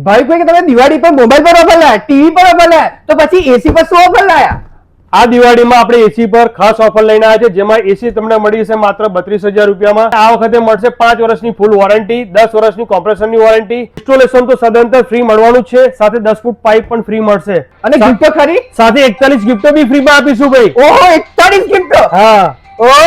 ભાઈ કોઈ તમે દિવાળી પર મોબાઈલ પર ઓફર લાયા, ટીવી પર ઓફર લાયા, તો પછી એસી પર શું ઓફર લાયા? આ દિવાળીમાં આપણે એસી પર ખાસ ઓફર લઈને આવ્યા છે, જેમાં એસી તમને મળી જશે માત્ર 32,000 રૂપિયામાં. આ વખતે મળશે 5 વર્ષની ફૂલ વોરંટી, 10 વર્ષની કોમ્પ્રેસરની વોરંટી, ઇન્સ્ટોલેશન તો સદંતર ફ્રી મળવાનું જ છે, સાથે 10 ફૂટ પાઇપ પણ ફ્રી મળશે અને ગિફ્ટો ખરી? સાથે 41 ગિફ્ટો બી ફ્રીમાં આપીશું ભાઈ. ઓહો 41 ગિફ્ટો! હા,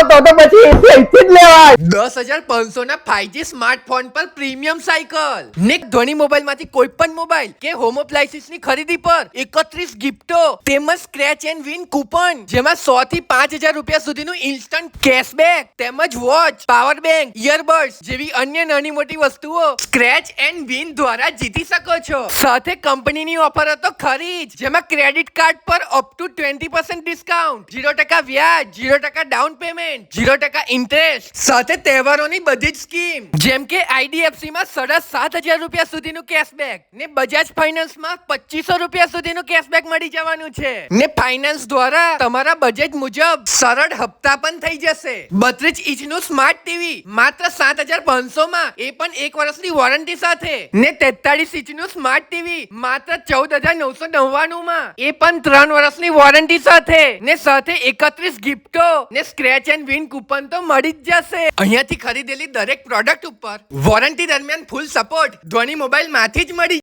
તો પછી એસી અહીંથી જ લેવાય. 10,500 ના 5G સ્માર્ટફોન પર પ્રીમિયમ સાયકલ ને ધોની મોબાઈલ માંથી કોઈ પણ મોબાઈલ કે હોમ એપ્લાયન્સીસ ની ખરીદી પર 31 ગિફ્ટો તેમજ સ્ક્રેચ એન્ડ વિન કૂપન, જેમાં 100 થી 5,000 રૂપિયા સુધીનું ઇન્સ્ટન્ટ કેશબેક તેમજ વોચ, પાવર બેંક, ઇયરબડ્સ જેવી અન્ય નાની મોટી વસ્તુઓ સ્ક્રેચ એન્ડ વિન દ્વારા જીતી શકો છો. સાથે કંપનીની ઓફરો તો ખરી જ, જેમાં ક્રેડિટ કાર્ડ પર અપ ટુ 20% ડિસ્કાઉન્ટ, 0% વ્યાજ, 0% ડાઉન પેમેન્ટ, 0% ઇન્ટરેસ્ટ, સાથે તહેવારોની બધી જ સ્કીમ જેમ કે IDFC માં 7,500 રૂપિયા સુધીનું કેશબેક ને બજાજ ફાઇનાન્સ માં 2,500 રૂપિયા સુધીનું કેશબેક મળી જવાનું છે ને ફાઇનાન્સ દ્વારા તમારા બજેટ મુજબ સરળ હપ્તા પણ થઈ જશે. 32 ઇંચનું સ્માર્ટ ટીવી માત્ર 7,500 માં, એ પણ 1 વર્ષની વોરંટી સાથે ને 43 ઇંચનું સ્માર્ટ ટીવી માત્ર 14,999 માં, એ પણ 3 વર્ષની વોરંટી સાથે ને સાથે 31 ગિફ્ટો ને સ્ક્રેચ એન્ડ વિન કૂપન તો મળી જ જશે. અહીંયાથી ખરીદેલી દરેક પ્રોડક્ટ ઉપર વોરંટી દરમિયાન ફૂલ સપોર્ટ ધોની મોબાઈલ માંથી જ મળી